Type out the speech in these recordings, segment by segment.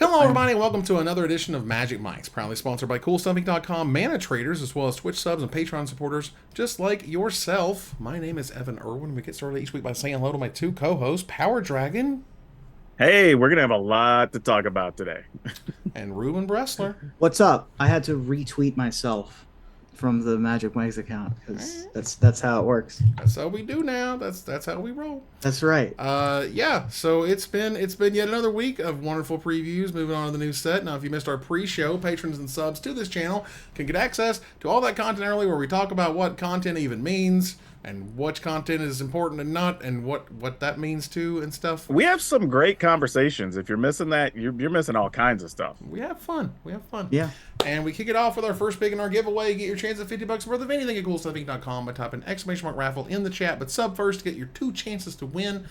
Hello, everybody, and welcome to another edition of Magic Mics, proudly sponsored by CoolStuffing.com, mana traders, as well as Twitch subs and Patreon supporters, just like yourself. My name is Evan Irwin. We get started each week by saying hello to my two co-hosts, PowrDragn. Hey, we're going to have a lot to talk about today. And Reuben Bressler. What's up? I had to retweet myself from the Magic Mics account because that's how it works. That's how we do now. That's how we roll. That's right. Yeah. So it's been yet another week of wonderful previews. Moving on to the new set. Now, if you missed our pre-show, patrons and subs to this channel can get access to all that content early, where we talk about what content even means and which content is important and not, and what that means too and stuff. We have some great conversations. If you're missing that, you're missing all kinds of stuff. We have fun. Yeah. And we kick it off with our first pick in our giveaway. Get your chance at $50 worth of anything at CoolStuffing.com by typing !raffle in the chat. But sub first to get your 2 chances to win.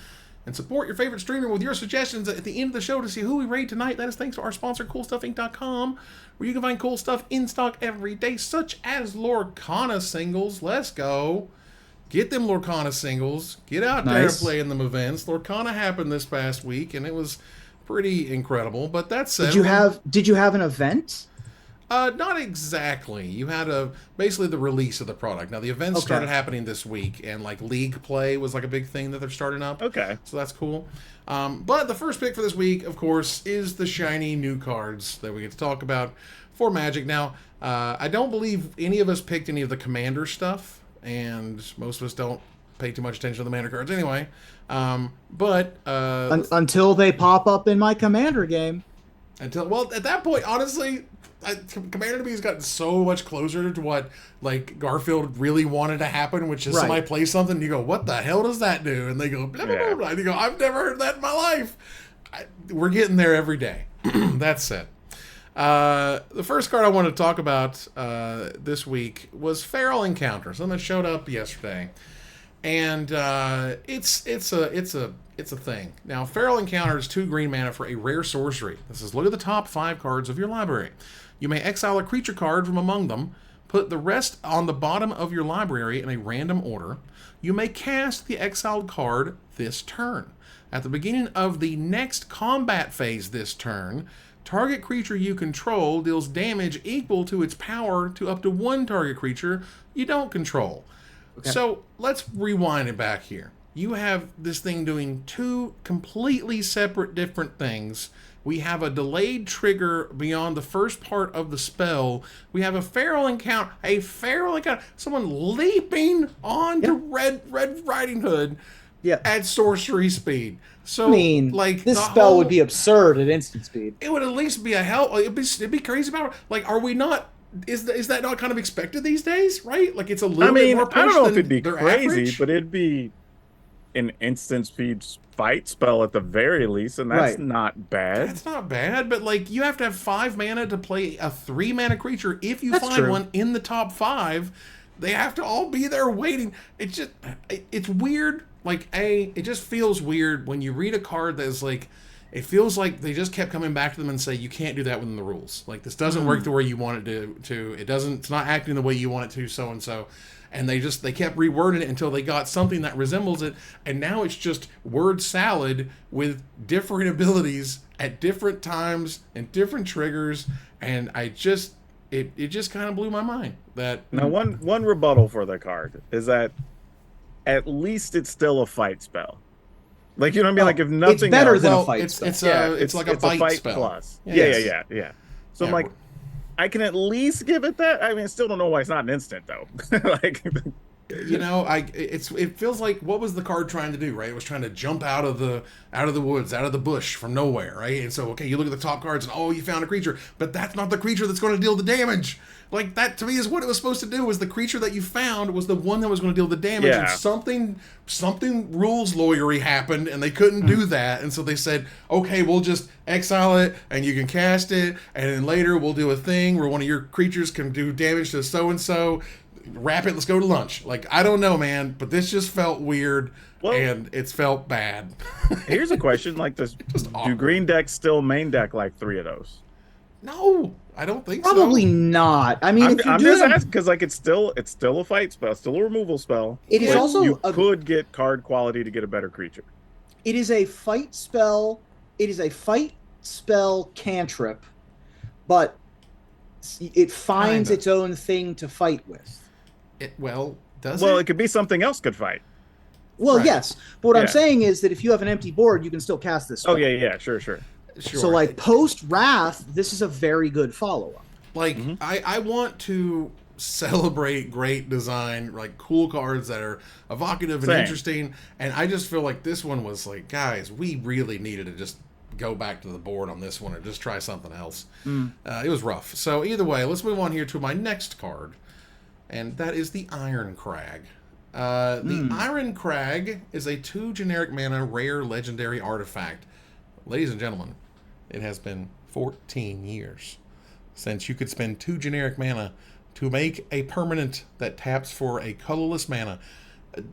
And support your favorite streamer with your suggestions at the end of the show to see who we raid tonight. That is thanks to our sponsor, CoolStuffing.com, where you can find cool stuff in stock every day, such as Lorcana singles. Let's go. Get them Lorcana singles. Get out there and play in them events. Lorcana happened this past week, and it was pretty incredible. But that said, did you have an event? Not exactly. You had basically the release of the product. Now the events started happening this week, and like league play was like a big thing that they're starting up. Okay, so that's cool. But the first pick for this week, of course, is the shiny new cards that we get to talk about for Magic. Now, I don't believe any of us picked any of the Commander stuff, and most of us don't pay too much attention to the Commander cards anyway. But until they pop up in my Commander game. Well, at that point, honestly, Commander to me has gotten so much closer to what like Garfield really wanted to happen, which is somebody plays something and you go, what the hell does that do? And they go, blah, blah, blah, blah. And you go, I've never heard that in my life. We're getting there every day. That's it. The first card I want to talk about this week was Feral Encounter, something that showed up yesterday. And it's a thing. Now, Feral Encounter is 2 green mana for a rare sorcery. This is look at the top 5 cards of your library. You may exile a creature card from among them, put the rest on the bottom of your library in a random order. You may cast the exiled card this turn. At the beginning of the next combat phase this turn, target creature you control deals damage equal to its power to up to 1 target creature you don't control. Okay. So let's rewind it back here. You have this thing doing 2 completely separate different things. We have a delayed trigger beyond the first part of the spell. We have a Feral Encounter. Someone leaping onto Red Riding Hood at sorcery speed. So, I mean, like, this spell would be absurd at instant speed. It would at least be a hell. It'd be crazy power. Like, are we not? Is that not kind of expected these days? Right? Like, it's a little bit more push. I don't know than if it'd be crazy, average. but it'd be an instant speed fight spell at the very least, and that's not bad. That's not bad, but like you have to have 5 mana to play a 3 mana creature. If you find one in the top 5, they have to all be there waiting. It's weird. Like it just feels weird when you read a card that's like, it feels like they just kept coming back to them and say, you can't do that within the rules. Like this doesn't work the way you want it to. It's not acting the way you want it to, so and so. And they kept rewording it until they got something that resembles it. And now it's just word salad with different abilities at different times and different triggers. And it just kind of blew my mind. That now one rebuttal for the card is that at least it's still a fight spell. Like, you know what I mean? Like if nothing it's better else, than a fight spell. It's like a fight spell. Plus. Yeah. So I'm like, I can at least give it that. I mean, I still don't know why it's not an instant though. Like, you know, it feels like, what was the card trying to do, right? It was trying to jump out of the woods, out of the bush from nowhere, right? And so, okay, you look at the top cards and you found a creature, but that's not the creature that's going to deal the damage. Like that to me is what it was supposed to do. Was the creature that you found was the one that was going to deal the damage. Yeah. And something rules lawyery happened, and they couldn't do that, and so they said, okay, we'll just exile it, and you can cast it, and then later we'll do a thing where one of your creatures can do damage to so and so. Wrap it, let's go to lunch. Like, I don't know, man, but this just felt weird, and it's felt bad. Here's a question: like, do green decks still main deck like 3 of those? No, I don't think Probably so. not. I mean, I'm just asking because like it's still a fight spell, still a removal spell. It is also you could get card quality to get a better creature. It is a fight spell. It is a fight spell cantrip, but it finds its own thing to fight with. Does Well, it? it could be something else could fight. Well, Right. yes, but what I'm saying is that if you have an empty board, you can still cast this spell. Oh yeah, sure. So like post Wrath, this is a very good follow-up. Like I want to celebrate great design, like cool cards that are evocative and interesting, and I just feel like this one was like, guys, we really needed to just go back to the board on this one or just try something else. It was rough. So either way, let's move on here to my next card, and that is the Irencrag. The Irencrag is a 2 generic mana rare legendary artifact. Ladies and gentlemen, it has been 14 years since you could spend 2 generic mana to make a permanent that taps for a colorless mana.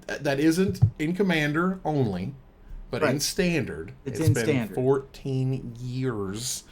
That isn't in Commander only, but in Standard. It's been Standard. 14 years.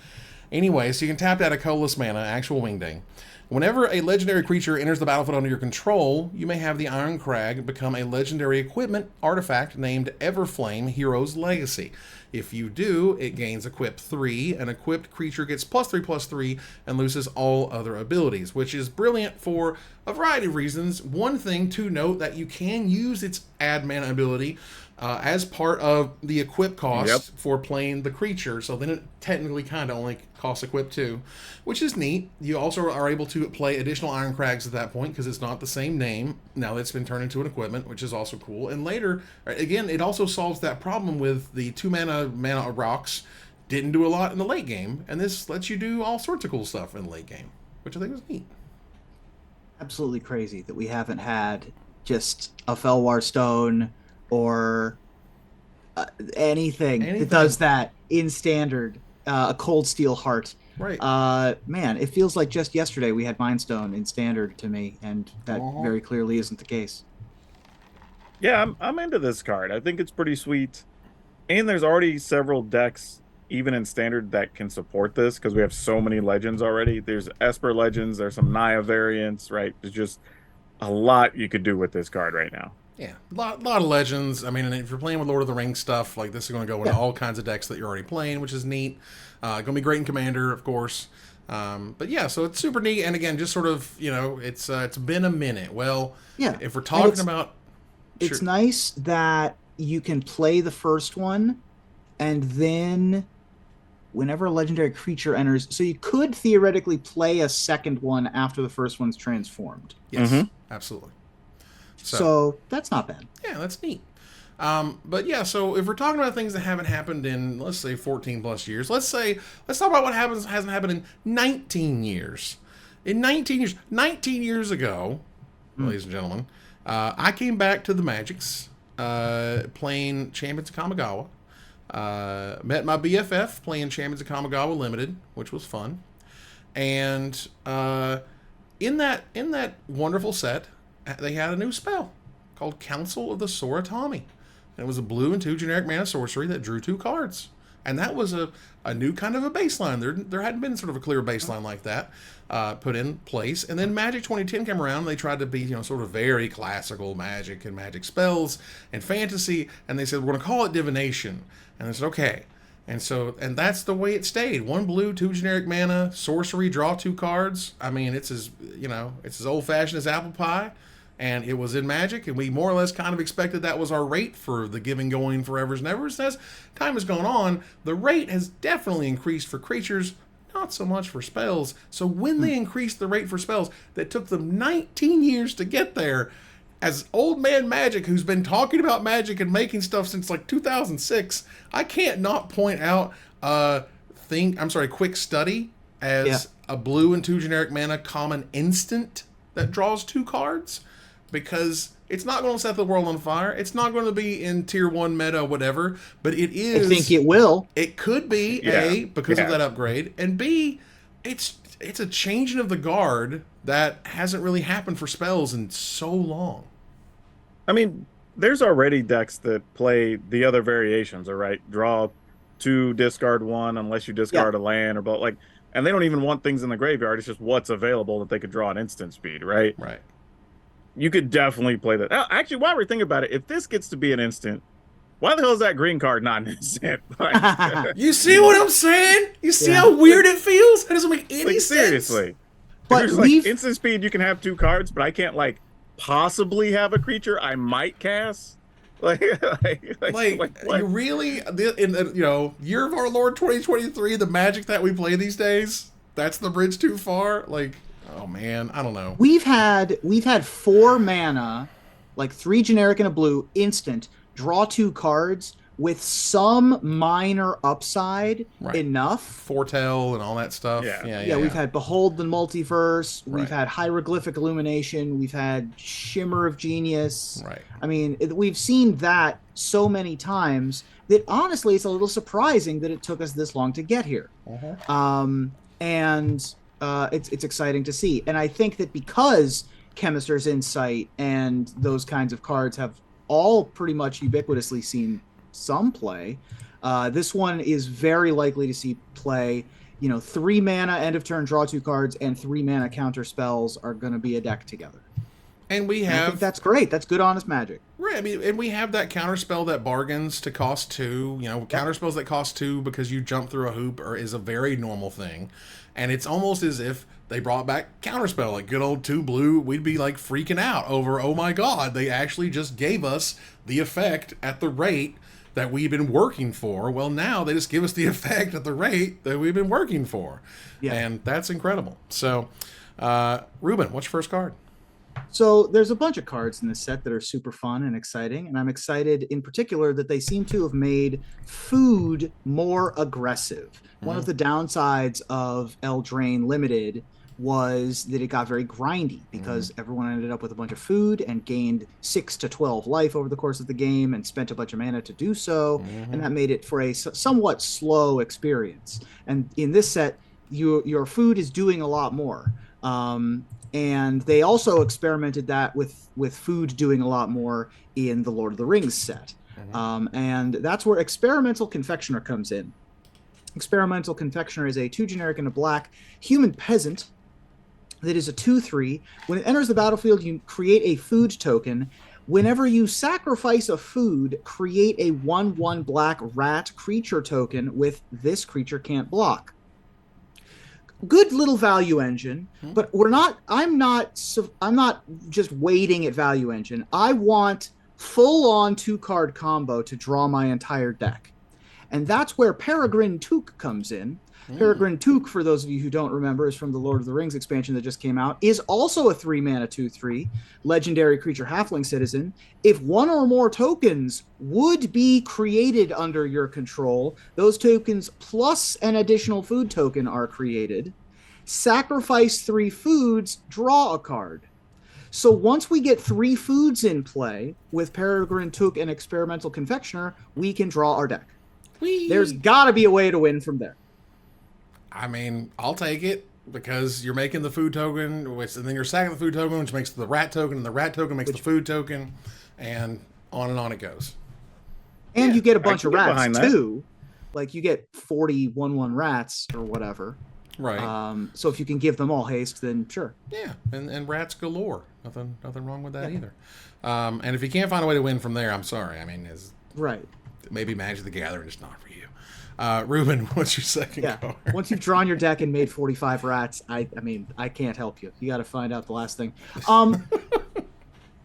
Anyway, so you can tap that a colorless mana, actual Wingding. Whenever a legendary creature enters the battlefield under your control, you may have the Irencrag become a legendary equipment artifact named Everflame Hero's Legacy. If you do, it gains Equip 3. An equipped creature gets +3/+3 and loses all other abilities, which is brilliant for a variety of reasons. One thing to note that you can use its add mana ability as part of the equip cost for playing the creature. So then it technically kind of only costs equip 2, which is neat. You also are able to play additional Irencrags at that point because it's not the same name now that it's been turned into an equipment, which is also cool. And later, again, it also solves that problem with the 2 mana rocks didn't do a lot in the late game, and this lets you do all sorts of cool stuff in the late game, which I think is neat. Absolutely crazy that we haven't had just a Felwar Stone or anything that does that in Standard. A Cold Steel Heart. Right. Man, it feels like just yesterday we had Mindstone in Standard to me, and that very clearly isn't the case. Yeah, I'm into this card. I think it's pretty sweet. And there's already several decks, even in Standard, that can support this because we have so many Legends already. There's Esper Legends, there's some Naya variants, right? There's just a lot you could do with this card right now. Yeah, a lot of Legends. I mean, and if you're playing with Lord of the Rings stuff, like this is going to go into all kinds of decks that you're already playing, which is neat. Going to be great in Commander, of course. But yeah, so it's super neat. And again, just sort of, it's been a minute. Well, if we're talking about... It's nice that you can play the first one, and then whenever a legendary creature enters... So you could theoretically play a second one after the first one's transformed. Yes, absolutely. So that's not bad. Yeah, that's neat. But yeah, so if we're talking about things that haven't happened in, let's say, 14 plus years, let's talk about what hasn't happened in 19 years. In 19 years ago, ladies and gentlemen, I came back to the Magics, playing Champions of Kamigawa. Met my BFF playing Champions of Kamigawa Limited, which was fun. And in that wonderful set, they had a new spell called Council of the Sora Tommy. And it was a blue and 2 generic mana sorcery that drew 2 cards. And that was a new kind of a baseline. There hadn't been sort of a clear baseline like that put in place. And then Magic 2010 came around, and they tried to be, sort of very classical Magic and Magic spells and fantasy. And they said, we're going to call it Divination. And I said, okay. And that's the way it stayed. 1 blue, 2 generic mana, sorcery, draw 2 cards. I mean, it's as old-fashioned as apple pie. And it was in Magic, and we more or less kind of expected that was our rate for the giving going forevers and evers. As time has gone on, the rate has definitely increased for creatures, not so much for spells. So when they increased the rate for spells, that took them 19 years to get there. As old man Magic, who's been talking about Magic and making stuff since like 2006, I can't not point out Quick Study as a blue and 2 generic mana common instant that draws 2 cards. Because it's not going to set the world on fire. It's not going to be in tier 1 meta, whatever. But it is. I think it will. It could be, A, because of that upgrade. And B, it's a changing of the guard that hasn't really happened for spells in so long. I mean, there's already decks that play the other variations, all right? Draw 2, discard 1, unless you discard a land or both. And they don't even want things in the graveyard. It's just what's available that they could draw at instant speed, right? Right. You could definitely play that. Actually, while we're thinking about it, if this gets to be an instant, Why the hell is that green card not in his set? You see what I'm saying? You see Yeah. how weird it feels? That doesn't make any sense. Seriously. But There's like instant speed, you can have 2 cards, but I can't like possibly have a creature I might cast. Like what? You really in the year of our Lord 2023, the Magic that we play these days, that's the bridge too far. Like, oh man, I don't know. We've had 4 mana, like 3 generic and a blue, instant, draw 2 cards with some minor upside enough. Foretell and all that stuff. Yeah, we've had Behold the Multiverse. We've had Hieroglyphic Illumination. We've had Shimmer of Genius. Right. I mean, we've seen that so many times that honestly, it's a little surprising that it took us this long to get here. And it's exciting to see. And I think that because Chemister's Insight and those kinds of cards have all pretty much ubiquitously seen some play, this one is very likely to see play. 3 mana end of turn, draw 2 cards, and 3 mana counter spells are going to be a deck together. And I think that's great. That's good, honest Magic. Right. I mean, and we have that counter spell that bargains to cost 2. Counter spells that cost 2 because you jump through a hoop is a very normal thing. And it's almost as if they brought back counterspell, like good old 2 blue. We'd be like freaking out over, oh my god, they actually just gave us the effect at the rate that we've been working for. Well, now they just give us the effect at the rate that we've been working for. Yeah. And that's incredible. So, Reuben, what's your first card? So there's a bunch of cards in this set that are super fun and exciting, and I'm excited in particular that they seem to have made food more aggressive. One of the downsides of Eldraine Limited was that it got very grindy because everyone ended up with a bunch of food and gained 6 to 12 life over the course of the game and spent a bunch of mana to do so, and that made it for a somewhat slow experience. And in this set, your food is doing a lot more. And they also experimented that with food doing a lot more in the Lord of the Rings set. And that's where Experimental Confectioner comes in. Experimental Confectioner is a 2 generic and a black human peasant that is a 2/3. When it enters the battlefield, you create a food token. Whenever you sacrifice a food, create a 1/1 black rat creature token with this creature can't block. Good little value engine, but I'm not just waiting at value engine. I want full on 2-card combo to draw my entire deck. And that's where Peregrine Took comes in. Peregrine Took, for those of you who don't remember, is from the Lord of the Rings expansion that just came out, is also a 3-mana 2/3 legendary creature halfling citizen. If 1 or more tokens would be created under your control, those tokens plus an additional food token are created. Sacrifice 3 foods, draw a card. So once we get 3 foods in play with Peregrine Took and Experimental Confectioner, we can draw our deck. There's got to be a way to win from there. I mean, I'll take it because you're making the food token, and then you're sacking the food token, which makes the rat token, and the rat token makes the food token, and on it goes. And you get a bunch of rats too. Like you get 40 1/1 rats or whatever. Right. So if you can give them all haste, then sure. Yeah, and rats galore. Nothing wrong with that either. And if you can't find a way to win from there, I'm sorry. I mean, maybe Magic the Gathering is not for you. Reuben, what's your second card? Once you've drawn your deck and made 45 rats, I mean, I can't help you. You got to find out the last thing.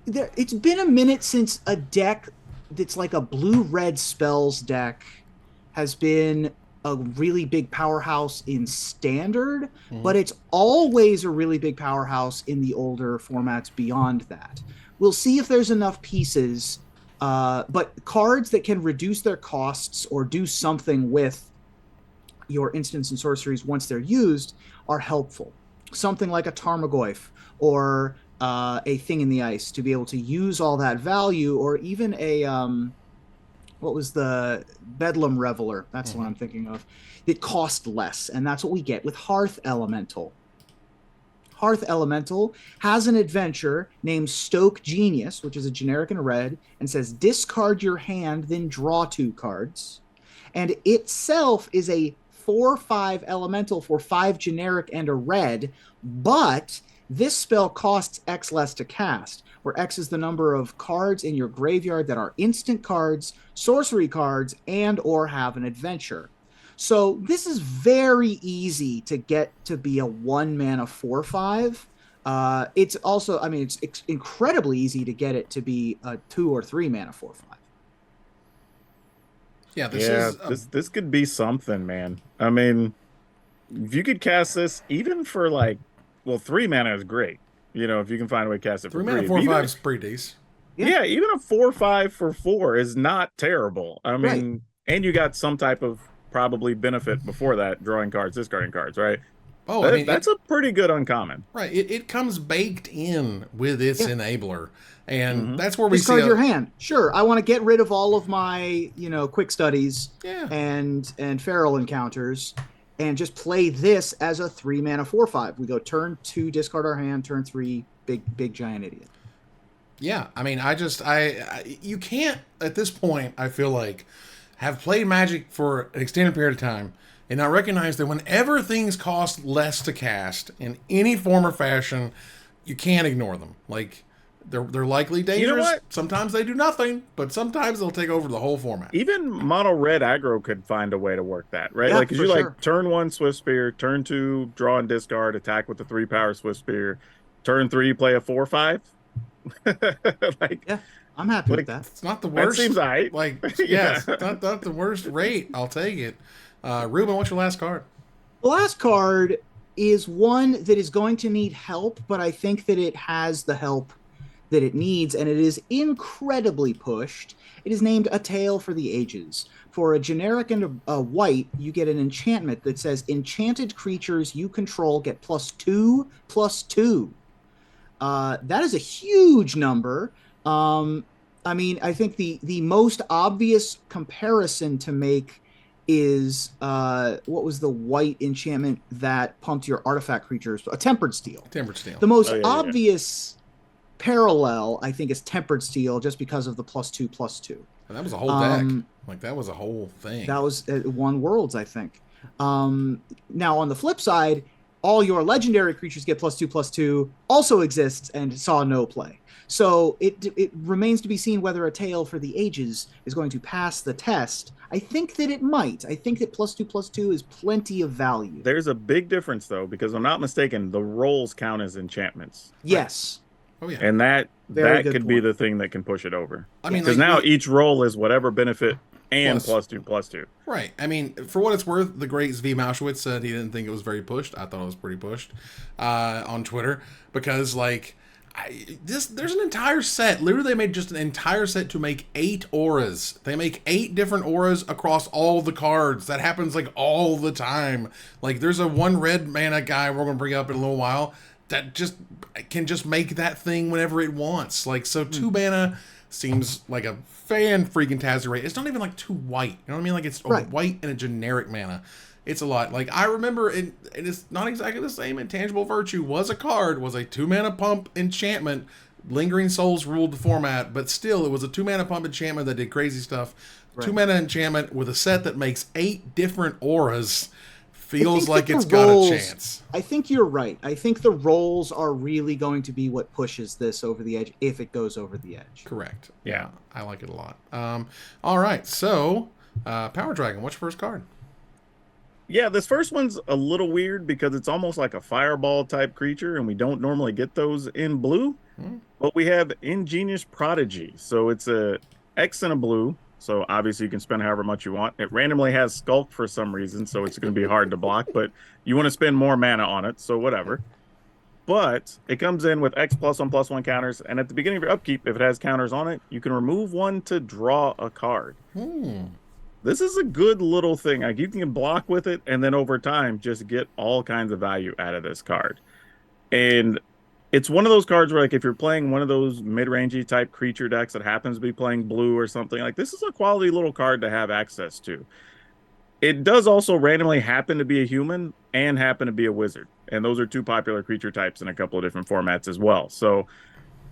It's been a minute since a deck that's like a blue-red spells deck has been a really big powerhouse in Standard, but it's always a really big powerhouse in the older formats beyond that. We'll see if there's enough pieces. But cards that can reduce their costs or do something with your instants and sorceries once they're used are helpful. Something like a Tarmogoyf or a Thing in the Ice to be able to use all that value, or even a what was the Bedlam Reveler? That's the one I'm thinking of. That cost less, and that's what we get with Hearth Elemental. Hearth Elemental has an adventure named Stoke Genius, which is a generic and a red, and says discard your hand, then draw 2 cards. And itself is a 4/5 elemental for 5 generic and a red, but This spell costs X less to cast, where X is the number of cards in your graveyard that are instant cards, sorcery cards, and or have an adventure. So this is very easy to get to be a 1-mana 4/5. It's also, I mean, it's incredibly easy to get it to be a 2 or 3-mana 4/5. Yeah, this could be something, man. I mean, if you could cast this even for like, well, 3 mana is great. You know, if you can find a way to cast it for 3 mana 4/5 is pretty decent. Yeah, even a 4/5 for 4 is not terrible. I mean, and you got some type of probably benefit before that, drawing cards, discarding cards, right? Oh, I mean, that's a pretty good uncommon. Right. It comes baked in with its enabler. And that's where we discard your hand. Sure, I want to get rid of all of my, quick studies and feral encounters and just play this as a 3-mana 4/5. We go turn 2, discard our hand, turn 3, big giant idiot. Yeah, I mean, you can't at this point, I feel like, have played Magic for an extended period of time and not recognize that whenever things cost less to cast in any form or fashion, you can't ignore them. Like, they're likely dangerous. You know what? Sometimes they do nothing, but sometimes they'll take over the whole format. Even mono red aggro could find a way to work that, right? Yeah, like, because like turn 1 Swift Spear, turn 2 draw and discard, attack with the 3-power Swift Spear, turn 3 play a 4/5. Yeah, I'm happy with that. It's not the worst. That seems all right. Like, yes, not the worst rate. I'll take it. Reuben, what's your last card? The last card is one that is going to need help, but I think that it has the help that it needs, and it is incredibly pushed. It is named A Tale for the Ages. For a generic and a white, you get an enchantment that says enchanted creatures you control get +2/+2. That is a huge number. I mean, I think the most obvious comparison to make is what was the white enchantment that pumped your artifact creatures? A Tempered Steel. Tempered Steel. The most obvious parallel, I think, is Tempered Steel, just because of the +2/+2. And that was a whole deck. Like, that was a whole thing. That was won Worlds, I think. Now, on the flip side, all your legendary creatures get +2/+2 also exists and saw no play. So it remains to be seen whether A Tale for the Ages is going to pass the test. I think that it might. I think that +2/+2 is plenty of value. There's a big difference, though, because I'm not mistaken, the rolls count as enchantments. Yes. Oh, yeah. And that could be the thing that can push it over. I mean, because now each roll is whatever benefit and +2/+2. Right. I mean, for what it's worth, the great Zvi Mauschwitz said he didn't think it was very pushed. I thought it was pretty pushed on Twitter because, like, there's an entire set. Literally, they made just an entire set to make 8 auras. They make 8 different auras across all the cards. That happens, like, all the time. Like, there's a 1 red mana guy we're going to bring up in a little while that can just make that thing whenever it wants. Like, so 2 mana seems like a fan-freaking-tastic rate. It's not even, like, 2 white. You know what I mean? Like, it's a white and a generic mana. It's a lot. Like, I remember, and it's not exactly the same, Intangible Virtue was a 2-mana pump enchantment. Lingering Souls ruled the format, but still, it was a 2-mana pump enchantment that did crazy stuff. 2-mana enchantment with a set that makes 8 different auras. Feels like it's got a chance. I think you're right. I think the rolls are really going to be what pushes this over the edge, if it goes over the edge. Correct. Yeah, I like it a lot. All right, so PowrDragn, what's your first card? Yeah, this first one's a little weird because it's almost like a fireball type creature, and we don't normally get those in blue. But we have Ingenious Prodigy. So it's a X and a blue. So obviously you can spend however much you want. It randomly has Skulk for some reason, so it's going to be hard to block, but you want to spend more mana on it, so whatever. But it comes in with X +1/+1 counters, and at the beginning of your upkeep, if it has counters on it, you can remove 1 to draw a card. This is a good little thing. Like, you can block with it, and then over time, just get all kinds of value out of this card. And it's one of those cards where, like, if you're playing one of those mid-rangey type creature decks that happens to be playing blue or something, like, this is a quality little card to have access to. It does also randomly happen to be a human and happen to be a wizard. And those are 2 popular creature types in a couple of different formats as well. So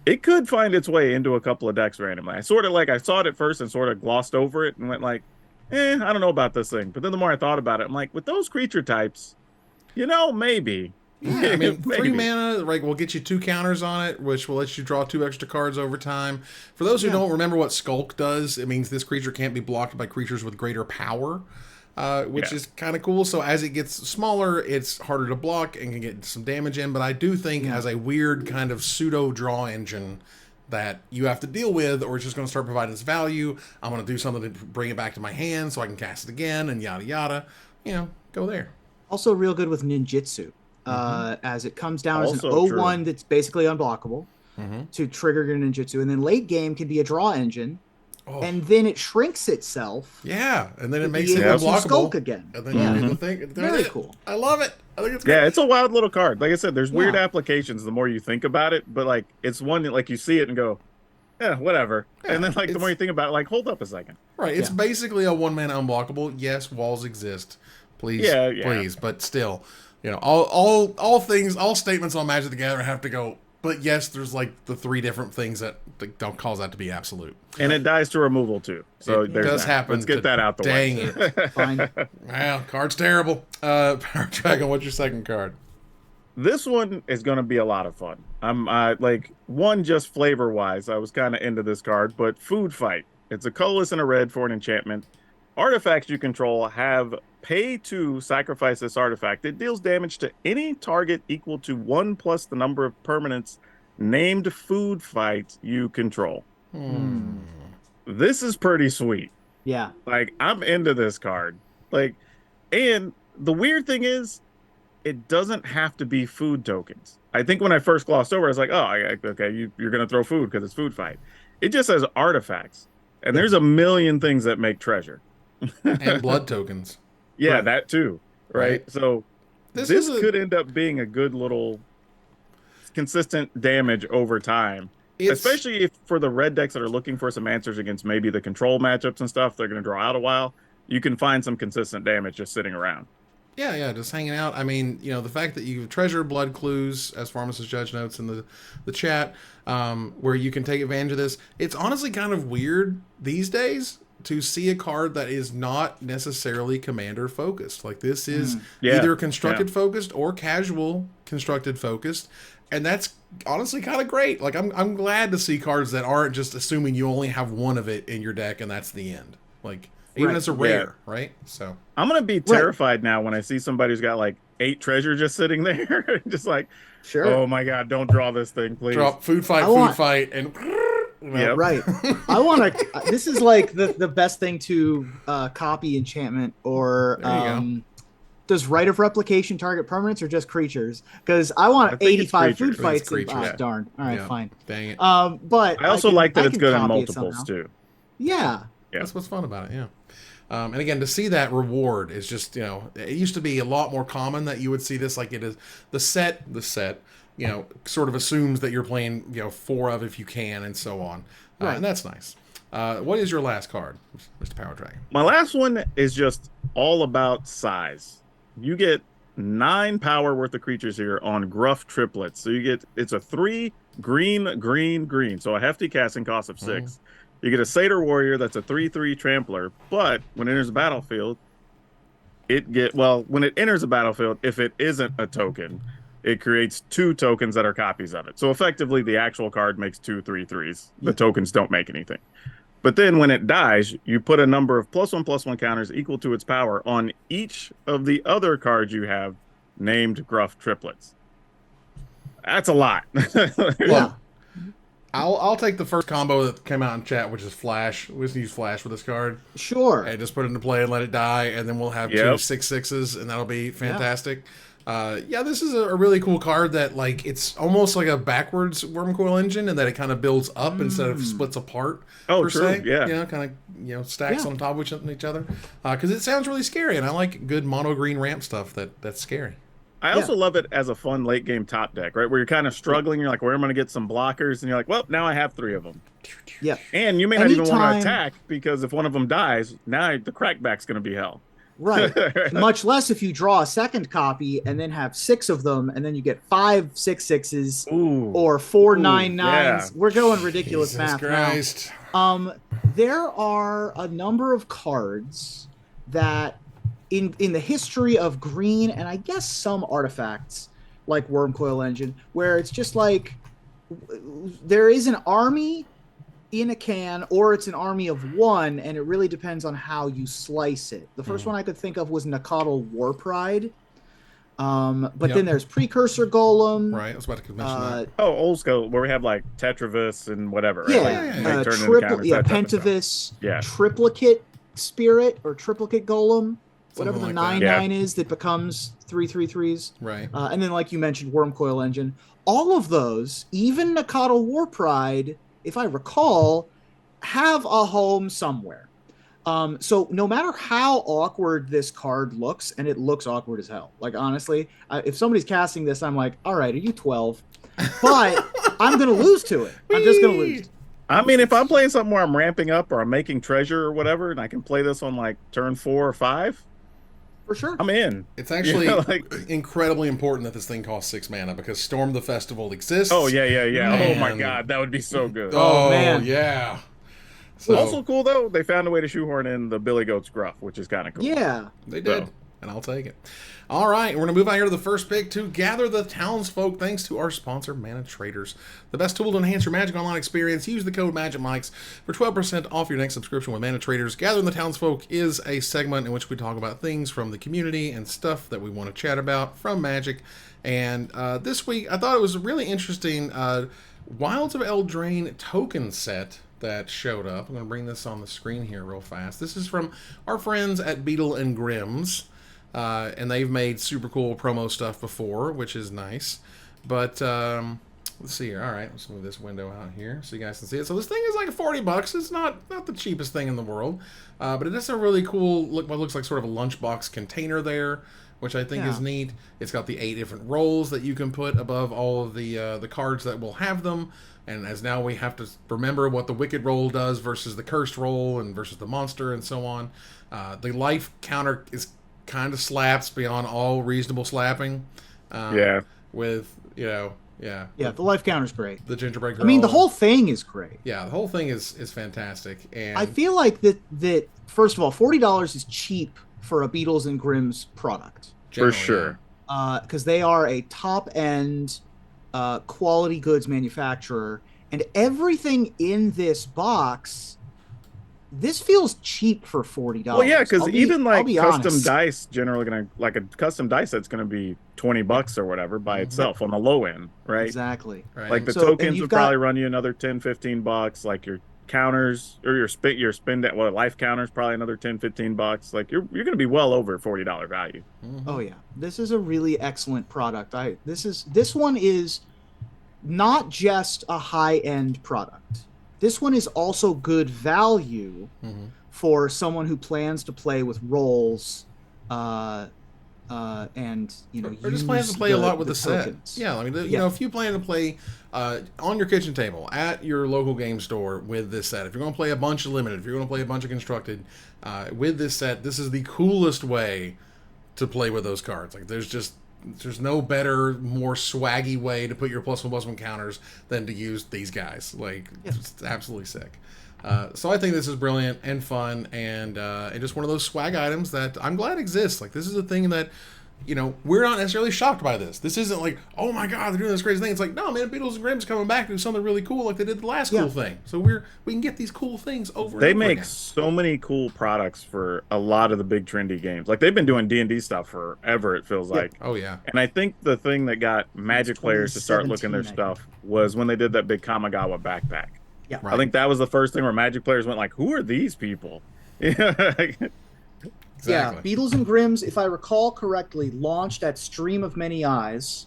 it could find its way into a couple of decks randomly. I saw it at first and sort of glossed over it and went like, I don't know about this thing. But then the more I thought about it, I'm like, with those creature types, maybe. Yeah, I mean, 3 mana, like, will get you 2 counters on it, which will let you draw 2 extra cards over time. For those who don't remember what Skulk does, it means this creature can't be blocked by creatures with greater power, which is kind of cool. So as it gets smaller, it's harder to block and can get some damage in. But I do think as a weird kind of pseudo draw engine that you have to deal with, or it's just going to start providing this value, I'm going to do something to bring it back to my hand so I can cast it again and yada yada. Go there. Also real good with ninjutsu. As it comes down as an 0/1 that's basically unblockable to trigger your ninjutsu, and then late game can be a draw engine, and then it shrinks itself. Yeah, and then it makes it unblockable. Skulk again. And then the thing, very cool. I love it. I think it's great. Yeah, it's a wild little card. Like I said, there's weird applications the more you think about it, but like it's one that like you see it and go, yeah, whatever. Yeah, and then like the more you think about it, like hold up a second. Right, it's basically a 1-mana unblockable. Yes, walls exist. Please, please, but still. All statements on Magic the Gathering have to go, but yes, there's like the 3 different things that don't cause that to be absolute. And it dies to removal too. So it does happen. Let's get that out the way. Dang it. Fine. Well, card's terrible. PowrDragn, what's your second card? This one is going to be a lot of fun. I'm like one just flavor wise. I was kind of into this card, but Food Fight. It's a colorless and a red for an enchantment. Artifacts you control have pay to sacrifice this artifact. It deals damage to any target equal to 1 plus the number of permanents named Food Fight you control. This is pretty sweet. Yeah. Like, I'm into this card. Like, and the weird thing is, it doesn't have to be food tokens. I think when I first glossed over, I was like, oh, okay, you're going to throw food because it's Food Fight. It just says artifacts. And there's a million things that make treasure. And blood tokens. Yeah, that too. Right? So this could end up being a good little consistent damage over time. Especially if for the red decks that are looking for some answers against maybe the control matchups and stuff, they're going to draw out a while. You can find some consistent damage just sitting around. Yeah, just hanging out. I mean, the fact that you treasure blood clues, as Pharmacist Judge notes in the chat, where you can take advantage of this. It's honestly kind of weird these days to see a card that is not necessarily commander focused. Like this is either constructed focused or casual constructed focused. And that's honestly kind of great. Like I'm glad to see cards that aren't just assuming you only have one of it in your deck and that's the end. Like even as a rare, right? So I'm gonna be terrified now when I see somebody who's got like 8 treasure just sitting there, just like, oh my god, don't draw this thing, please. Drop Food Fight, and right. I want to. This is like the best thing to copy enchantment or. Does Right of Replication target permanents or just creatures? Because I want 85 Food Fights. Darn. All right, fine. Dang it. But I also like that it's good in multiples too. Yeah. That's what's fun about it. Yeah. And again, to see that reward is just, it used to be a lot more common that you would see this, like it is the set, sort of assumes that you're playing, 4 of if you can and so on. And that's nice. What is your last card, Mr. PowrDragn? My last one is just all about size. You get 9 power worth of creatures here on Gruff Triplets. So it's a 3 green. So a hefty casting cost of 6. You get a Satyr Warrior that's a 3/3 Trampler, but when it enters the battlefield, when it enters the battlefield, if it isn't a token, it creates 2 tokens that are copies of it. So effectively, the actual card makes 2 3/3s. The tokens don't make anything. But then when it dies, you put a number of +1/+1 counters equal to its power on each of the other cards you have named Gruff Triplets. That's a lot. Well, I'll take the first combo that came out in chat, which is Flash. We just use Flash with this card. Sure. And just put it into play and let it die, and then we'll have 2 6/6s, and that'll be fantastic. This is a really cool card that, like, it's almost like a backwards Wormcoil Engine, and that it kind of builds up instead of splits apart. Per se. Yeah. Kind of stacks on top of each other. Because it sounds really scary, and I like good mono green ramp stuff that's scary. I also love it as a fun late game top deck, right? Where you're kind of struggling. You're like, where am I going to get some blockers? And you're like, well, now I have 3 of them. Yeah. And you may not even want to attack because if one of them dies, now the crackback's going to be hell. Right. Much less if you draw a second copy and then have 6 of them, and then you get 5 6/6s or 4 9/9s. Yeah. We're going ridiculous Jesus math Christ. now. There are a number of cards that in the history of green and I guess some artifacts like Wormcoil Engine, where it's just like there is an army in a can, or it's an army of one, and it really depends on how you slice it. The first one I could think of was Nakatl War Pride. But then there's Precursor Golem. Right, I was about to mention that. Oh, old school, where we have like Tetravis and whatever. Yeah, right? Pentavis, Triplicate Spirit or Triplicate Golem, whatever the 9/9 is that becomes 3/3/3s. Right. And then, like you mentioned, Wormcoil Engine. All of those, even Nakatl War Pride, if I recall, have a home somewhere. So no matter how awkward this card looks, and it looks awkward as hell. Like, honestly, if somebody's casting this, I'm like, all right, are you 12? But I'm going to lose to it. I'm just going to lose. I mean, if I'm playing something where I'm ramping up or I'm making treasure or whatever, and I can play this on like turn 4 or 5, for sure, I'm in. It's actually incredibly important that this thing costs 6 mana because Storm the Festival exists. Oh, yeah. Oh, my God. That would be so good. Oh man. Yeah. So, also cool, though, they found a way to shoehorn in the Billy Goat's Gruff, which is kind of cool. Yeah. They did, and I'll take it. All right, we're going to move on here to the first pick to gather the Townsfolk, thanks to our sponsor, Mana Traders. The best tool to enhance your Magic Online experience. Use the code MAGICMIKES for 12% off your next subscription with Mana Traders. Gathering the Townsfolk is a segment in which we talk about things from the community and stuff that we want to chat about from Magic. And this week, I thought it was a really interesting Wilds of Eldraine token set that showed up. I'm going to bring this on the screen here real fast. This is from our friends at Beadle and Grimm's, and they've made super cool promo stuff before, which is nice. But let's see here. All right, let's move this window out here so you guys can see it. So this thing is like $40. It's not the cheapest thing in the world, but it is a really cool look. What looks like sort of a lunchbox container there, which I think is neat. It's got the 8 different rolls that you can put above all of the cards that will have them. And as now we have to remember what the Wicked roll does versus the Cursed roll and versus the Monster and so on. The life counter is kind of slaps beyond all reasonable slapping. With, the life counter's great. The Gingerbread Girl. I mean, the whole thing is great. Yeah, the whole thing is fantastic. And I feel like that first of all, $40 is cheap for a Beadles and Grimm's product. For sure. Because they are a top-end quality goods manufacturer, and everything in this box, this feels cheap for $40. Well, yeah, because even like custom honest. dice, generally gonna like a custom dice set's gonna be $20 or whatever by itself on the low end, right? Exactly. Right. Like the tokens would probably run you another $10-15. Like your counters or your life counters probably another $10-15. Like you're gonna be well over $40 value. Oh yeah, this is a really excellent product. This one is not just a high-end product. This one is also good value for someone who plans to play with rolls, and or just plans to play a lot with the set. Yeah, I mean, if you plan to play on your kitchen table at your local game store with this set, if you're going to play a bunch of limited, if you're going to play a bunch of constructed with this set, this is the coolest way to play with those cards. Like, there's no better, more swaggy way to put your +1/+1 counters than to use these guys. Like, it's absolutely sick. So I think this is brilliant and fun and just one of those swag items that I'm glad exists. Like, this is a thing that, we're not necessarily shocked by this. This isn't like, oh my God, they're doing this crazy thing. It's like, no, man, Beadles and Grimm's coming back to do something really cool like they did the last cool thing. So we can get these cool things over and over make again. So many cool products for a lot of the big trendy games. Like, they've been doing D&D stuff forever, it feels like. Oh, yeah. And I think the thing that got Magic players to start looking their stuff was when they did that big Kamigawa backpack. Yeah, right. I think that was the first thing where Magic players went like, who are these people? Exactly. Yeah, Beadles and Grimm's, if I recall correctly, launched at Stream of Many Eyes,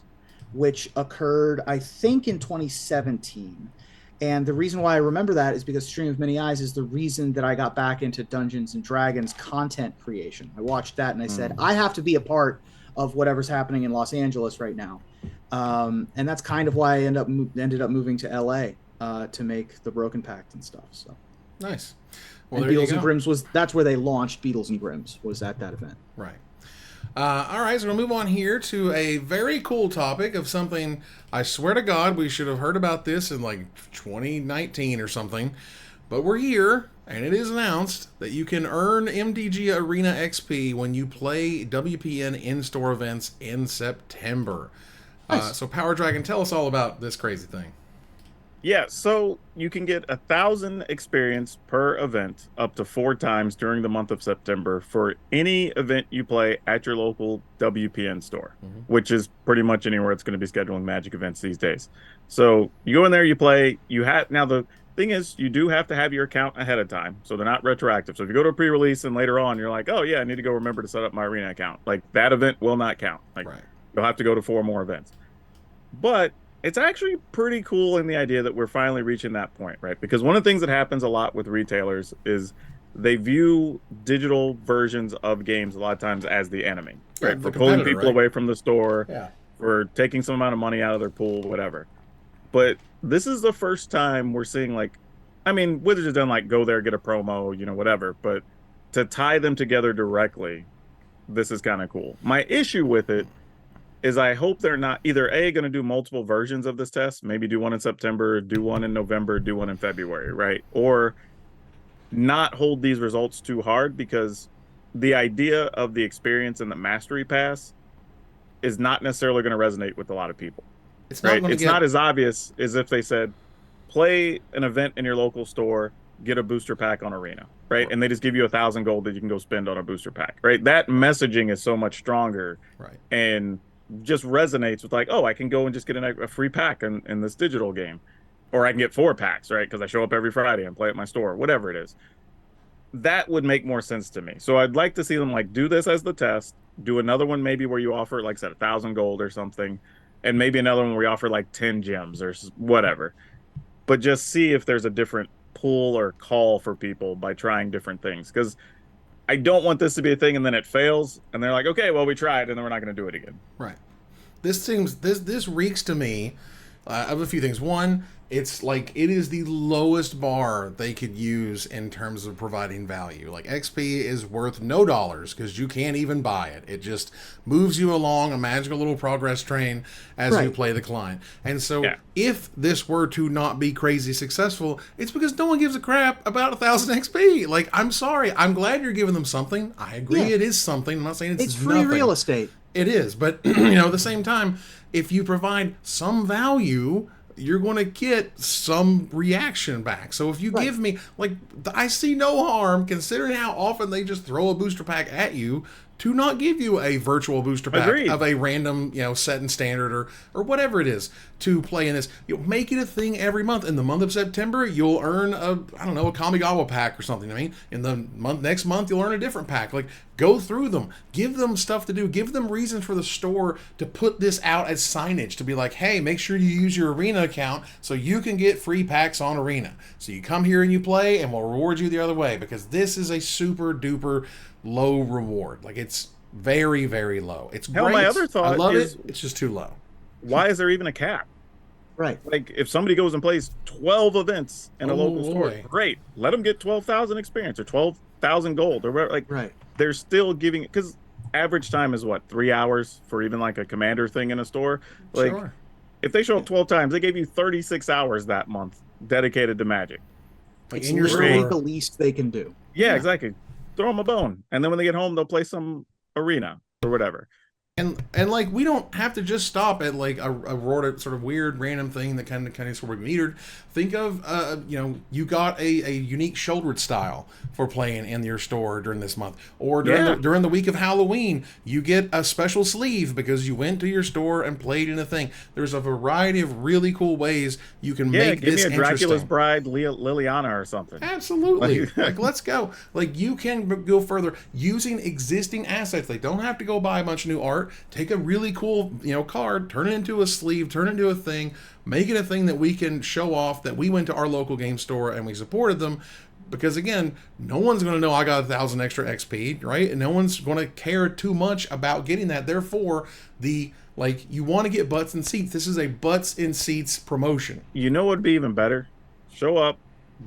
which occurred, I think, in 2017. And the reason why I remember that is because Stream of Many Eyes is the reason that I got back into Dungeons and Dragons content creation. I watched that and I said, I have to be a part of whatever's happening in Los Angeles right now. And that's kind of why I ended up moving to LA to make the Broken Pact and stuff. So nice. Well, and Beadles and Grimm's that's where they launched Beadles and Grimm's, was at that event. Right. All right, so we'll move on here to a very cool topic of something, I swear to God, we should have heard about this in like 2019 or something, but we're here, and it is announced that you can earn MTG Arena XP when you play WPN in-store events in September. Nice. So PowrDragn, tell us all about this crazy thing. Yeah, so you can get 1,000 experience per event up to 4 times during the month of September for any event you play at your local WPN store, which is pretty much anywhere it's going to be scheduling Magic events these days. So you go in there, you play. You have now the thing is you do have to have your account ahead of time, so they're not retroactive. So if you go to a pre-release and later on you're like, oh yeah, I need to go remember to set up my arena account, like that event will not count. Like Right. you'll have to go to 4 more events. But it's actually pretty cool in the idea that we're finally reaching that point, right? Because one of the things that happens a lot with retailers is they view digital versions of games a lot of times as the enemy, Yeah, right? the For pulling people competitor, right? away from the store, Yeah. for taking some amount of money out of their pool, whatever. But this is the first time we're seeing like, I mean, Wizards has done like go there, get a promo, whatever. But to tie them together directly, this is kind of cool. My issue with it is I hope they're not either going to do multiple versions of this test, maybe do one in September, do one in November, do one in February, right? Or not hold these results too hard, because the idea of the experience and the mastery pass is not necessarily going to resonate with a lot of people. It's not Right? going to It's get. not as obvious as if they said, play an event in your local store, get a booster pack on Arena, right? And they just give you 1,000 gold that you can go spend on a booster pack, right? That messaging is so much stronger, Right. and just resonates with like, oh, I can go and just get a free pack in this digital game, or I can get 4 packs, right? Because I show up every Friday and play at my store, whatever it is. That would make more sense to me. So I'd like to see them like do this as the test, do another one maybe where you offer, like I said, 1,000 gold or something, and maybe another one where you offer like 10 gems or whatever. But just see if there's a different pull or call for people by trying different things. Because I don't want this to be a thing and then it fails and they're like, okay, well, we tried and then we're not going to do it again. Right. This reeks to me of a few things. One, it's like it is the lowest bar they could use in terms of providing value. Like XP is worth no dollars because you can't even buy it. It just moves you along a magical little progress train as you play the client. And so if this were to not be crazy successful, it's because no one gives a crap about 1,000 XP. Like, I'm sorry. I'm glad you're giving them something. I agree it is something. I'm not saying it's free nothing. real estate. It is, but at the same time, if you provide some value, you're going to get some reaction back. So if you give me, like, I see no harm, considering how often they just throw a booster pack at you, to not give you a virtual booster pack of a random, set in standard or whatever it is to play in this. Make it a thing every month. In the month of September, you'll earn a Kamigawa pack or something. I mean, in the next month, you'll earn a different pack. Like, go through them. Give them stuff to do. Give them reasons for the store to put this out as signage, to be like, hey, make sure you use your Arena account so you can get free packs on Arena. So you come here and you play, and we'll reward you the other way, because this is a super duper low reward. Like, it's very, very low. It's great. My other thought I love it. It's just too low. Why is there even a cap? Right. Like, if somebody goes and plays 12 events in a local store, great. Let them get 12,000 experience or 12,000 gold or whatever. Like, they're still giving it, because average time is what, 3 hours for even like a commander thing in a store. Like, if they show up 12 times, they gave you 36 hours that month dedicated to Magic. Like, it's in your literally store, the least they can do. Yeah, exactly. Throw them a bone, and then when they get home, they'll play some Arena or whatever. And like, we don't have to just stop at like a sort of weird random thing that kind of sort of metered. Think of you got a unique shouldered style for playing in your store during this month, or during the week of Halloween, you get a special sleeve because you went to your store and played in a thing. There's a variety of really cool ways you can make this interesting. Give me a Dracula's Bride Liliana or something. Absolutely. Like, let's go. Like, you can go further using existing assets. They don't have to go buy a bunch of new art. Take a really cool, card, turn it into a sleeve, turn it into a thing, make it a thing that we can show off that we went to our local game store and we supported them. Because again, no one's going to know I got 1,000 extra XP, right? And no one's going to care too much about getting that. Therefore, you want to get butts in seats. This is a butts in seats promotion. You know what would be even better? Show up,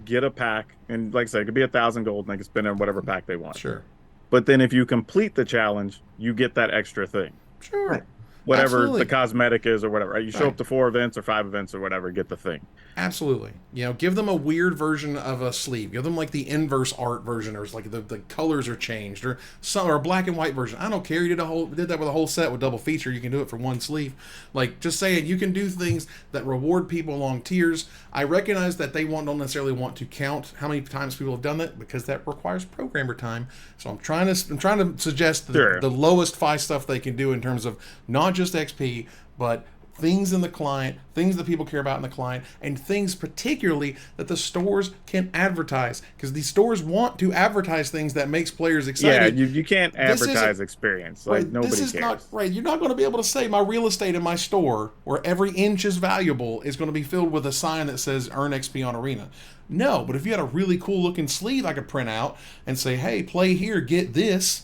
get a pack, and like I said, it could be 1,000 gold, and they can spend in whatever pack they want. Sure. But then if you complete the challenge, you get that extra thing. Sure. Right. whatever Absolutely. the cosmetic is or whatever. Right? You show Right. up to 4 events or 5 events or whatever, get the thing. Absolutely. Give them a weird version of a sleeve. Give them like the inverse art version, or like the colors are changed, or a black and white version. I don't care. You did that with a whole set with double feature. You can do it for one sleeve. Like, just saying, you can do things that reward people along tiers. I recognize that they don't necessarily want to count how many times people have done that, because that requires programmer time. So I'm trying to suggest the lowest 5 stuff they can do in terms of not just XP, but things in the client, things that people care about in the client, and things particularly that the stores can advertise, because these stores want to advertise things that makes players excited. Yeah, you can't advertise experience. Like, right, nobody this is cares. not right. You're not going to be able to say my real estate in my store, where every inch is valuable, is going to be filled with a sign that says earn XP on Arena. No, but if you had a really cool looking sleeve I could print out and say, hey, play here, get this,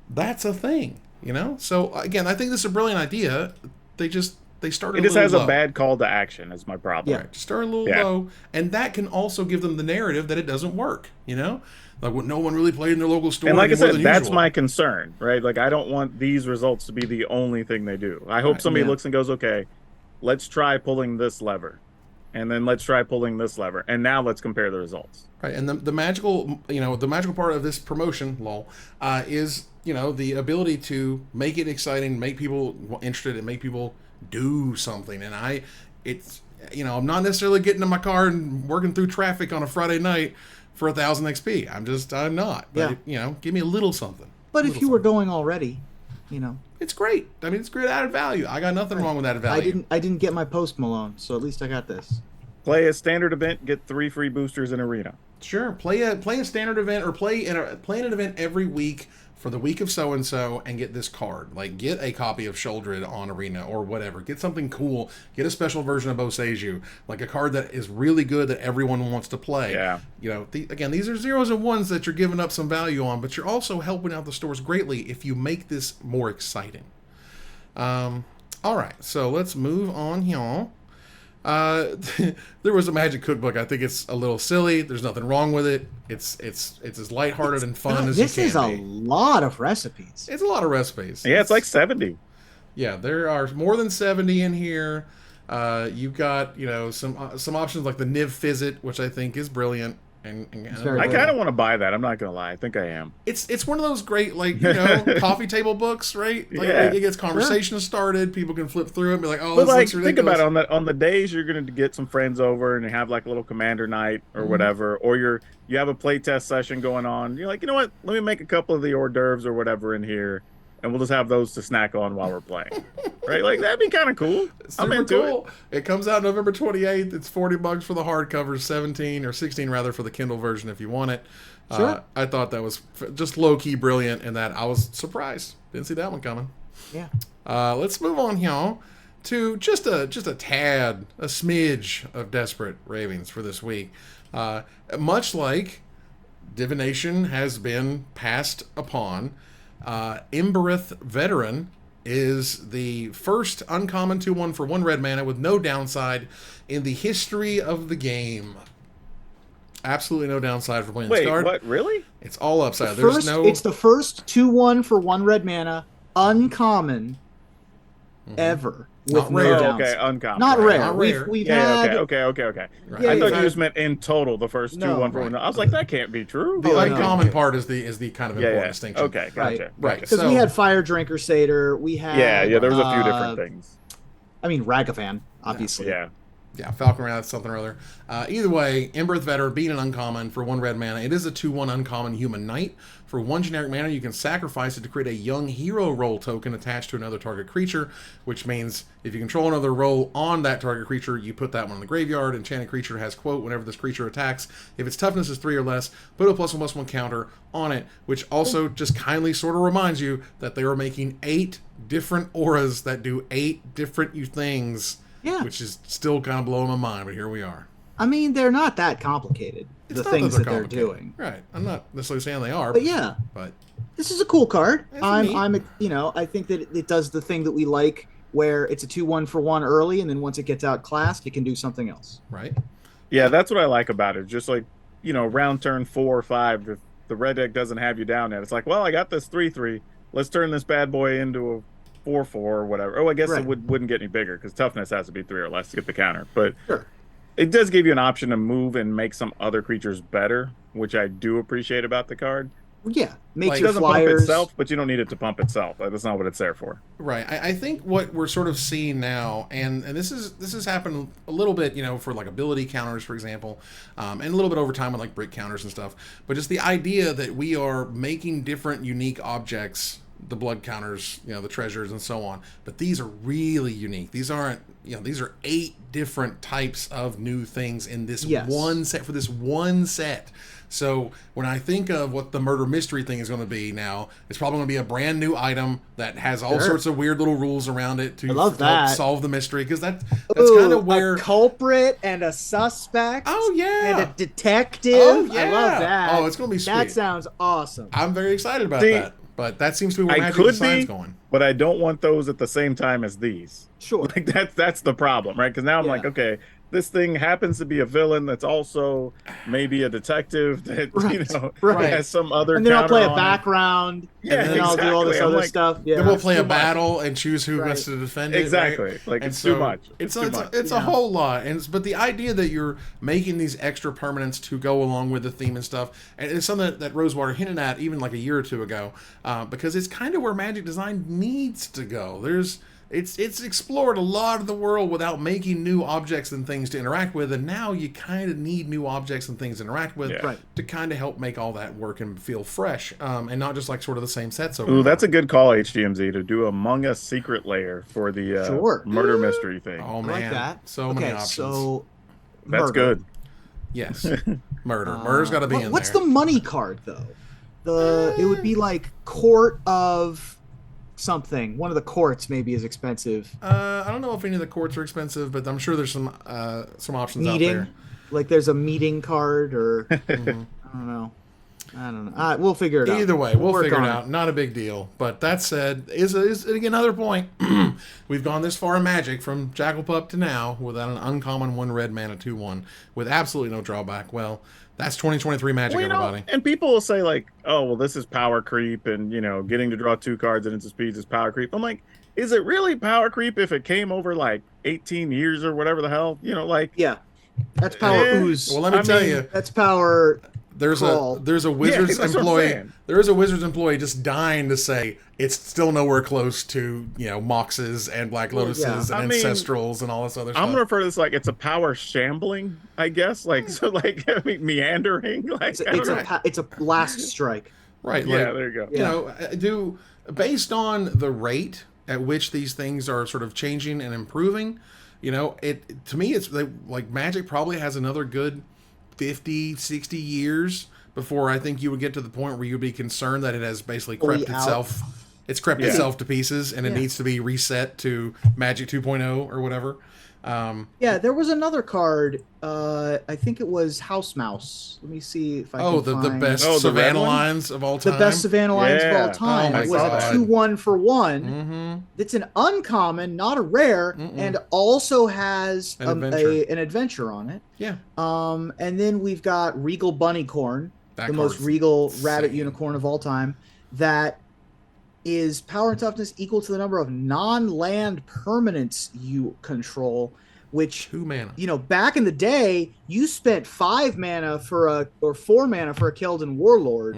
that's a thing. So again, I think this is a brilliant idea. They started. It just has a bad call to action. Is my problem. Yeah, just start a little low, and that can also give them the narrative that it doesn't work. Like, no one really played in their local store. And like I said, that's usual. my concern, right? Like, I don't want these results to be the only thing they do. I hope somebody looks and goes, okay, let's try pulling this lever, and then let's try pulling this lever, and now let's compare the results. Right, and the magical, the magical part of this promotion, is the ability to make it exciting, make people interested, and make people do something. And I'm not necessarily getting in my car and working through traffic on a Friday night for 1,000 XP. I'm not. But give me a little something. But if you were going already, it's great. I mean, it's great added value. I got nothing wrong with added value. I didn't get my Post Malone, so at least I got this. Play a standard event, get 3 free boosters in Arena. Sure, play a standard event, or play in an event every week for the week of so and so, and get this card. Like, get a copy of Sheoldred on Arena or whatever. Get something cool. Get a special version of Boseiju, like a card that is really good that everyone wants to play. Yeah. Again, these are zeros and ones that you're giving up some value on, but you're also helping out the stores greatly if you make this more exciting. All right, so let's move on here. There was a Magic Cookbook. I think it's a little silly. There's nothing wrong with it. It's as lighthearted and fun as you can be. This is a lot of recipes. It's a lot of recipes. Yeah, it's like 70. Yeah, there are more than 70 in here. You've got some options like the Niv Fizzit, which I think is brilliant. And I kind of want to buy that. I'm not gonna lie. I think I am. It's one of those great coffee table books, right? Like, it gets conversation started. People can flip through it and be like, "Oh, this looks ridiculous." Think about it, on the days you're gonna get some friends over and you have like a little commander night or whatever, or you have a playtest session going on. You're like, you know what? Let me make a couple of the hors d'oeuvres or whatever in here, and we'll just have those to snack on while we're playing. Right? Like, that'd be kind of cool. I'm into it. It comes out November 28th. It's $40 for the hardcover, 17 or 16 rather for the Kindle version if you want it. Sure. I thought that was just low-key brilliant, and that I was surprised. Didn't see that one coming. Yeah. Let's move on here to just a tad, a smidge of Desperate Ravings for this week. Much like divination has been passed upon, Embereth Veteran is the first uncommon 2/1 for 1 red mana with no downside in the history of the game. Absolutely no downside for playing this card. What? Really? It's all upside. It's the first 2/1 for 1 red mana uncommon ever. With no downside. Okay, uncommon. Not rare. Not rare. We've had... Okay. Right. Yeah, I thought you just meant in total the first 2/1 for 1. I was like, that can't be true. The uncommon part is the kind of important distinction. Okay, gotcha. Right. Because we had Fire Drinker Satyr. We had... Yeah, there was a few different things. I mean, Ragavan, obviously. Yeah, Falcon Wrath, something or other. Either way, Embereth Veteran being an uncommon for 1 red mana. It is a 2/1 uncommon human knight. For 1 generic mana, you can sacrifice it to create a young hero role token attached to another target creature, which means if you control another role on that target creature, you put that one in the graveyard. Enchanted creature has, quote, whenever this creature attacks, if its toughness is 3 or less, put a +1/+1 counter on it, which also just kindly sort of reminds you that they were making 8 different auras that do 8 different things. Yeah. Which is still kind of blowing my mind, but here we are. I mean, they're not that complicated, the things that they're doing. Right. I'm not necessarily saying they are. But yeah. But this is a cool card. I think that it does the thing that we like, where it's a 2/1 for 1 early, and then once it gets outclassed, it can do something else. Right. Yeah, that's what I like about it. Just like, round turn 4 or 5, the red deck doesn't have you down yet. It's like, well, I got this 3/3. Let's turn this bad boy into a 4/4 or whatever. Oh, I guess Right. it wouldn't get any bigger because toughness has to be 3 or less to get the counter. But Sure. it does give you an option to move and make some other creatures better, which I do appreciate about the card. Yeah, makes Like, It your doesn't pump flyers. itself, but you don't need it to pump itself. Like, that's not what it's there for. Right. I think what we're sort of seeing now, and this has happened a little bit, for like ability counters, for example, and a little bit over time with like brick counters and stuff. But just the idea that we are making different unique objects, the blood counters, the treasures and so on. But these are really unique. These aren't, these are 8 different types of new things in this one set for this one set. So when I think of what the murder mystery thing is going to be now, it's probably going to be a brand new item that has all sorts of weird little rules around it to help solve the mystery. Because that's kind of where a culprit and a suspect. Oh yeah, and a detective. Oh yeah, I love that. Oh, it's going to be sweet. That sounds awesome. I'm very excited about that. But that seems to be where Magic Design's going. But I don't want those at the same time as these. Sure. Like that's the problem, right? Because now I'm like, okay, this thing happens to be a villain that's also maybe a detective that has some other. And then I'll play a counter on background. Yeah, and then I'll do all this other stuff. Yeah. Then we'll play a battle and choose who wants to defend it. Exactly. Right? Like, it's too much. It's a whole lot. But the idea that you're making these extra permanents to go along with the theme and stuff, and it's something that Rosewater hinted at even like a year or two ago, because it's kind of where Magic Design needs to go. It's explored a lot of the world without making new objects and things to interact with, and now you kind of need new objects and things to interact with to kind of help make all that work and feel fresh, and not just like sort of the same sets over. Ooh, that's a good call, HDMZ, to do Among Us secret layer for the murder mystery thing. Oh man, I like that. So many options. So that's good. Yes, murder's got to be in there. What's the money card though? It would be like Court of something. One of the courts maybe is expensive. I don't know if any of the courts are expensive, but I'm sure there's some options out there. Like there's a meeting card or I don't know. We'll figure it out. Either way, we'll figure it out. Not a big deal. But that said, is another point. We've gone this far in Magic from Jackal-Pup to now without an uncommon 1 red mana 2/1 with absolutely no drawback. Well, that's 2023 Magic, everybody. And people will say like, oh, well, this is power creep, and getting to draw 2 cards and into speeds is power creep. I'm like, is it really power creep if it came over like 18 years or whatever the hell? That's power ooze. Well, let me tell you, that's power. There's a Wizards employee. There is a Wizards employee just dying to say it's still nowhere close to Moxes and Black Lotuses and Ancestrals and all this other stuff. I'm gonna refer to this like it's a power shambling, I guess. Meandering. Like it's a blast strike. Right. Yeah. There you go. Based on the rate at which these things are sort of changing and improving, it to me it's like Magic probably has another good 50, 60 years before I think you would get to the point where you'd be concerned that it has basically crept itself. It's crept itself to pieces and it needs to be reset to Magic 2.0 or whatever. There was another card. I think it was House Mouse. Let me see if I can find... the best Savannah lines of all time. The best Savannah lines of all time. Oh, it was a 2/1 for 1. Mm-hmm. It's an uncommon, not a rare, and also has an adventure on it. Yeah. And then we've got Regal Bunnycorn, the most regal rabbit unicorn of all time, that is power and toughness equal to the number of non-land permanents you control, which 2 mana. Back in the day, you spent 5 mana or 4 mana for a Keldon Warlord,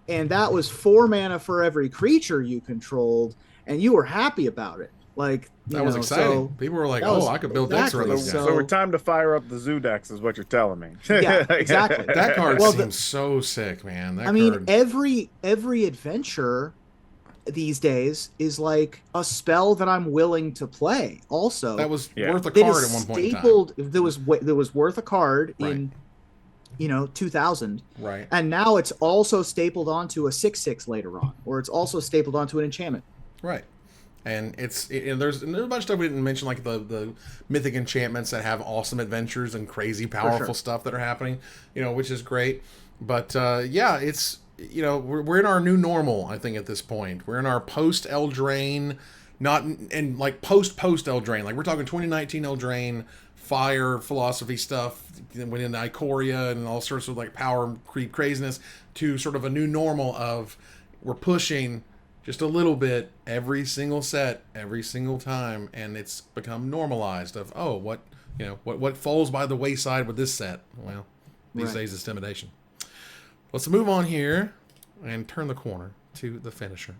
and that was 4 mana for every creature you controlled, and you were happy about it. Like that was exciting. People were like, "Oh, I could build decks around those guys." So we're time to fire up the zoo decks, is what you're telling me. Yeah, exactly. That card seems so sick, man. Every adventure these days is like a spell that I'm willing to play. Also, that was worth a card at one point in time. There was worth a card in 2000, right? And now it's also stapled onto a 6/6 later on, or it's also stapled onto an enchantment, right? And there's a bunch of stuff we didn't mention, like the mythic enchantments that have awesome adventures and crazy powerful stuff that are happening, which is great. But it's we're in our new normal. I think at this point we're in our post Eldraine, post Eldraine. Like we're talking 2019 Eldraine, fire philosophy stuff. Then went into Ikoria and all sorts of like power creep craziness to sort of a new normal of we're pushing just a little bit every single set, every single time, and it's become normalized of, oh, what falls by the wayside with this set? Well, these days it's intimidation. Let's move on here and turn the corner to the finisher.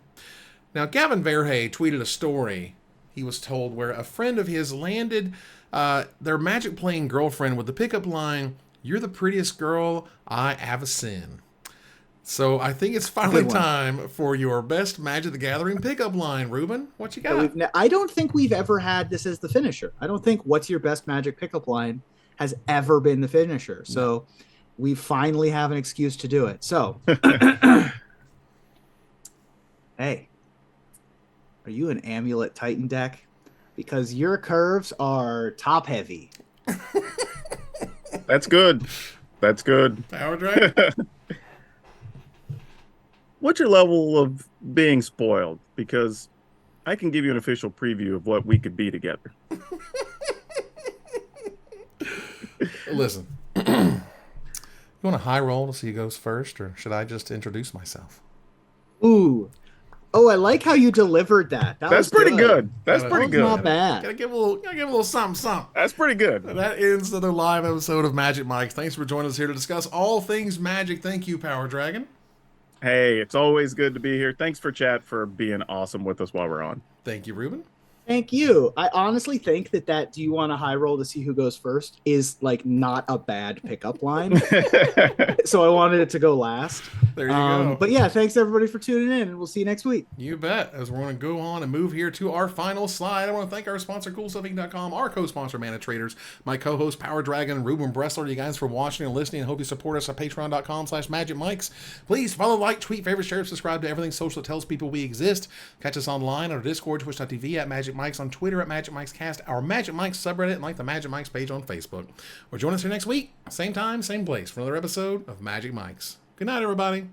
Now, Gavin Verhey tweeted a story he was told where a friend of his landed their Magic playing girlfriend with the pickup line, "You're the prettiest girl I ever seen." So I think it's finally time for your best Magic the Gathering pickup line. Reuben, what you got? I don't think we've ever had this as the finisher. I don't think "What's your best Magic pickup line" has ever been the finisher. So we finally have an excuse to do it. So, hey, are you an Amulet Titan deck? Because your curves are top heavy. That's good. That's good. PowrDragn? What's your level of being spoiled? Because I can give you an official preview of what we could be together. Listen, you want a high roll to see who goes first, or should I just introduce myself? Ooh. Oh, I like how you delivered that. That's pretty good. That's pretty good. Not bad. Gotta give a little something. That's pretty good. And that ends another live episode of Magic Mike. Thanks for joining us here to discuss all things Magic. Thank you, PowrDragn. Hey, it's always good to be here. Thanks for chat for being awesome with us while we're on. Thank you, Reuben. Thank you. I honestly think that "do you want a high roll to see who goes first" is like not a bad pickup line. So I wanted it to go last. There you go. But yeah, thanks everybody for tuning in, and we'll see you next week. You bet. As we're going to go on and move here to our final slide, I want to thank our sponsor, CoolStuffInc.com, our co-sponsor, Mana Traders, my co-host, PowrDragn, Reuben Bressler. You guys for watching and listening. I hope you support us at patreon.com/magicmikes. Please follow, like, tweet, favorite, share, subscribe to everything social that tells people we exist. Catch us online on our Discord, twitch.tv at Magic Mikes, on Twitter at Magic Mikes Cast, our Magic Mikes subreddit, and like the Magic Mikes page on Facebook. Or join us here next week, same time, same place, for another episode of Magic Mikes. Good night, everybody.